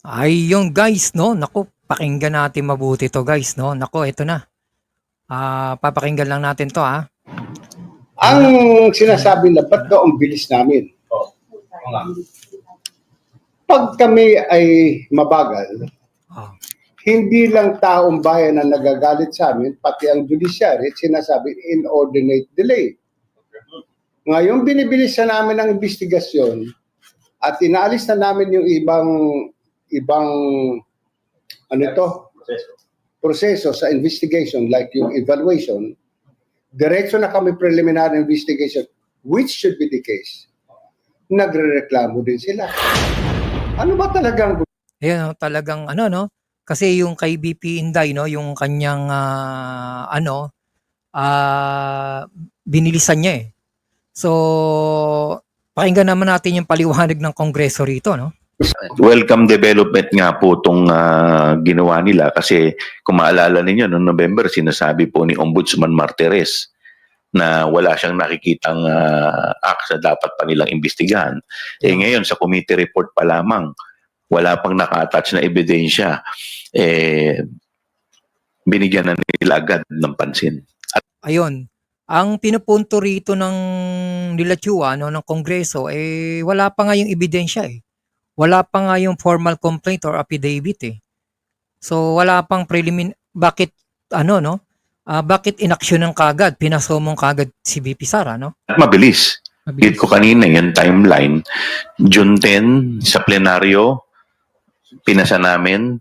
Ayun guys 'no, naku pakinggan natin mabuti 'to guys 'no. Naku eto na, papakinggan lang natin 'to, Ang Muna sinasabi na ba't daw ang bilis namin? Pag kami ay mabagal, oh, hindi lang taong bayan na nagagalit sa amin, pati ang judiciary, sinasabi inordinate delay. Ngayon, binibilis na namin ang investigasyon at inaalis na namin yung ibang ano ito, proseso sa investigation like yung evaluation. Diretso na kami preliminary investigation, which should be the case. Nagrereklamo din sila. Ano ba talagang ayan 'no, talagang ano 'no, kasi yung kay BP Inday 'no, yung kanyang, binilisan niya, eh. So, pakinggan naman natin yung paliwanag ng Kongreso rito 'no. Welcome development nga po itong ginawa nila kasi kung maalala ninyo noong November sinasabi po ni Ombudsman Martires na wala siyang nakikitang acts na dapat pa nilang imbestigahan. Ngayon sa committee report pa lamang wala pang naka-attach na ebidensya, binigyan na nila agad ng pansin. Ayun, ang pinupunto rito ng nila Chua 'no, ng Kongreso, wala pa nga yung ebidensya, eh. Wala pa nga yung formal complaint or affidavit, eh. So wala pang bakit ano 'no, bakit inaksiyunan kaagad, pinasomong kaagad si VP Sara 'no? At mabilis. Git ko kanina yung timeline, June 10 sa plenaryo, pinasa namin.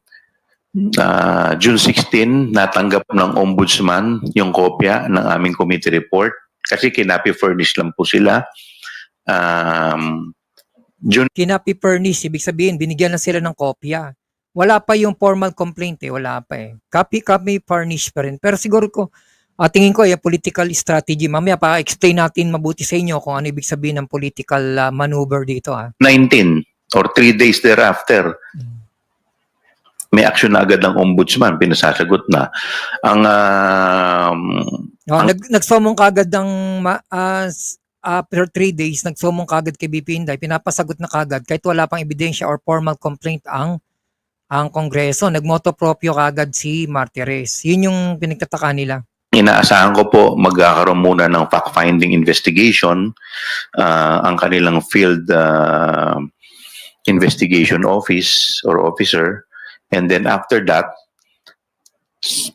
June 16, natanggap ng Ombudsman yung kopya ng aming committee report kasi kinapi-furnish lang po sila. Kinapi-furnish, ibig sabihin binigyan na sila ng kopya. Wala pa yung formal complaint, eh, wala pa, eh. Copy furnish pa rin. Pero siguro tingin ko political strategy. Mamaya pa-explain natin mabuti sa inyo kung ano ibig sabihin ng political maneuver dito. 19 or 3 days thereafter, may action na agad ng ombudsman, pinasasagot na. Nagsomong kagad ng after 3 days, nagsomong kagad kay BP Inday, pinapasagot na kagad kahit wala pang ebidensya or formal complaint ang Kongreso. Nagmotopropyo kagad si Martires. Yun yung pinagtataka nila. Inaasahan ko po magkakaroon muna ng fact-finding investigation ang kanilang field investigation office or officer. And then after that,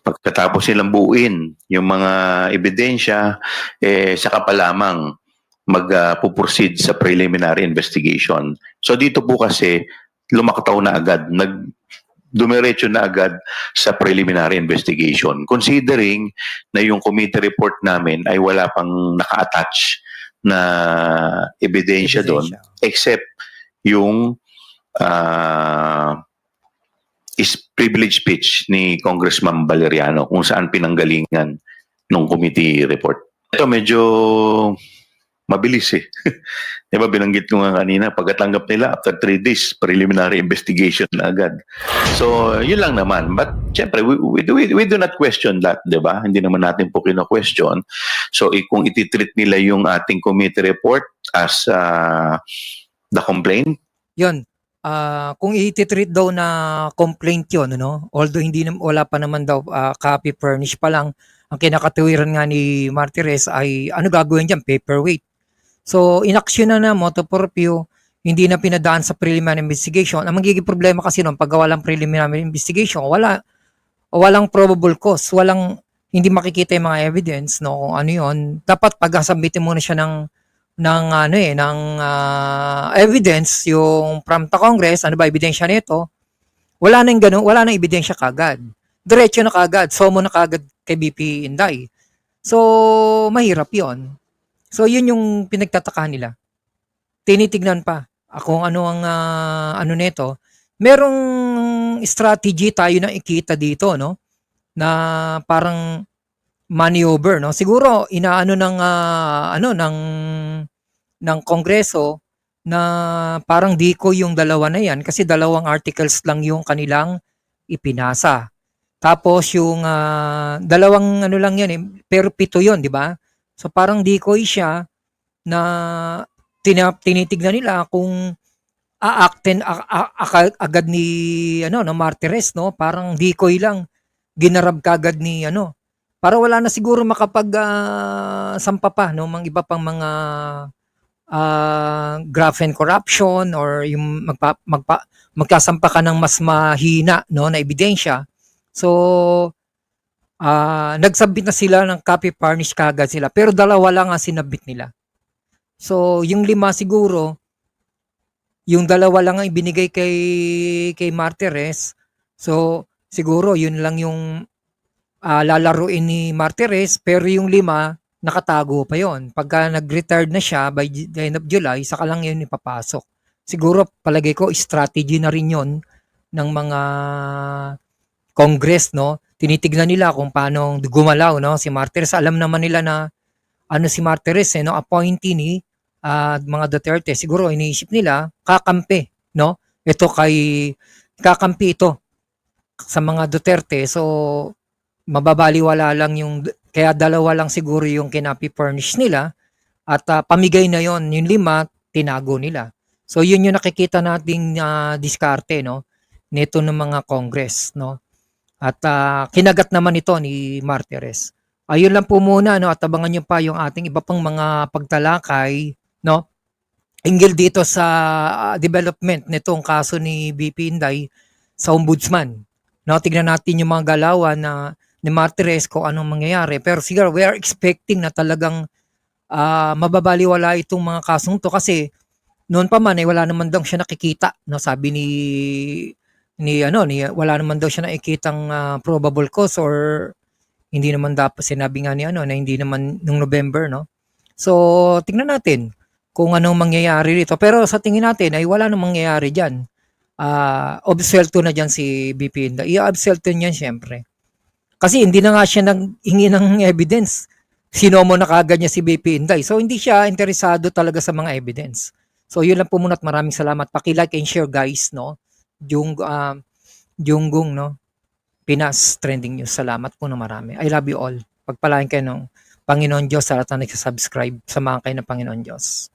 pagkatapos silang buuin yung mga ebidensya, saka pa lamang magpuproceed sa preliminary investigation. So dito po kasi lumaktaw na agad, dumiretso na agad sa preliminary investigation. Considering na yung committee report namin ay wala pang naka-attach na ebidensya doon, except yung is privilege speech ni Congressman Valeriano kung saan pinanggalingan ng committee report. Ito medyo mabilis eh. Diba binanggit ko nga kanina, pagkatanggap nila after 3 days, preliminary investigation na agad. So, yun lang naman. But, syempre, we do not question that, diba? Hindi naman natin po kino-question. So, kung ititreat nila yung ating committee report as the complaint, yun, kung i-treat daw na complaint yun, no? Although wala pa naman daw copy furnish pa lang, ang kinakatuwiran nga ni Martires ay ano gagawin dyan? Paperweight. So, inaksyon na motopropyo, hindi na pinadaan sa preliminary investigation. Ang magiging problema kasi noon, pag walang preliminary investigation, walang probable cause, hindi makikita yung mga evidence, no? Kung ano yun, dapat pag-submitin muna siya ng evidence yung from the Congress, ano ba ebidensya nito? Wala nang ganun, wala nang ebidensya kagad. Diretso na kagad, somo na kagad kay BP Inday. So, mahirap 'yon. So, yun yung pinagtataka nila. Tinitignan pa kung ano ang ano nito. Merong strategy tayo na ikita dito, no? Na parang maneuver, no? Siguro inaano ng Kongreso na parang decoy yung dalawa na yan kasi dalawang articles lang yung kanilang ipinasa. Tapos yung dalawang ano lang yan pero 7 yun, di ba? So parang decoy siya na tinitignan nila kung aaktin agad ni ano no Martires, no, parang decoy lang, ginarab kagad ni ano, para wala na siguro makapag sampa pa no mga iba pang mga graft and corruption or yung magkasampa ka ng mas mahina no na ebidensya. So nagsabit na sila ng copy varnish kagad sila, pero dalawa lang ang sinabit nila. So yung 5 siguro, yung dalawa lang ang ibinigay kay Martires. So siguro yun lang yung lalaruin ni Martires, pero yung 5 nakatago pa yon. Pagka nag-retired na siya by the end of July, saka lang yun ipapasok. Siguro palagay ko strategy na rin yon ng mga Congress, no? Tinitignan nila kung paano gumalaw, no? Si Martires, alam naman nila na ano si Martires, no? Appointee ni mga Duterte. Siguro iniisip nila, kakampi, no? Kakampi ito sa mga Duterte. So, mababaliwala lang kaya dalawa lang siguro yung kinapi-furnish nila at pamigay na yon yung 5, tinago nila. So, yun yung nakikita nating diskarte, no? Nito ng mga Congress, no? At kinagat naman ito ni Martires. Ayun lang po muna, no, at abangan nyo pa yung ating iba pang mga pagtalakay, no, hinggil dito sa development nitong kaso ni BP Inday sa Ombudsman. No, tignan natin yung mga galawan ni Martires kung anong mangyayari. Pero siguro we are expecting na talagang mababaliwala itong mga kasong to kasi noon pa man wala naman daw siya nakikita, no, sabi ni wala naman daw siya nakikitang probable cause or hindi naman dapat sinabi nga ni na hindi naman nung November, no. So tingnan natin kung anong mangyayari dito, pero sa tingin natin ay wala nang mangyayari diyan. Obselto na diyan si BP Inday. I-absolto niyan siyempre. Kasi hindi na nga siya nanghingi ng evidence. Sinomo na kagad niya si BP Inday. So hindi siya interesado talaga sa mga evidence. So yun lang po muna at maraming salamat. Paki-like and share guys, no. Junggong, no. Pinas Trending News. Salamat po na marami. I love you all. Pagpalain kayo ng Panginoon Diyos sa lahat na nagsasubscribe. Samahan kayo ng Panginoon Diyos.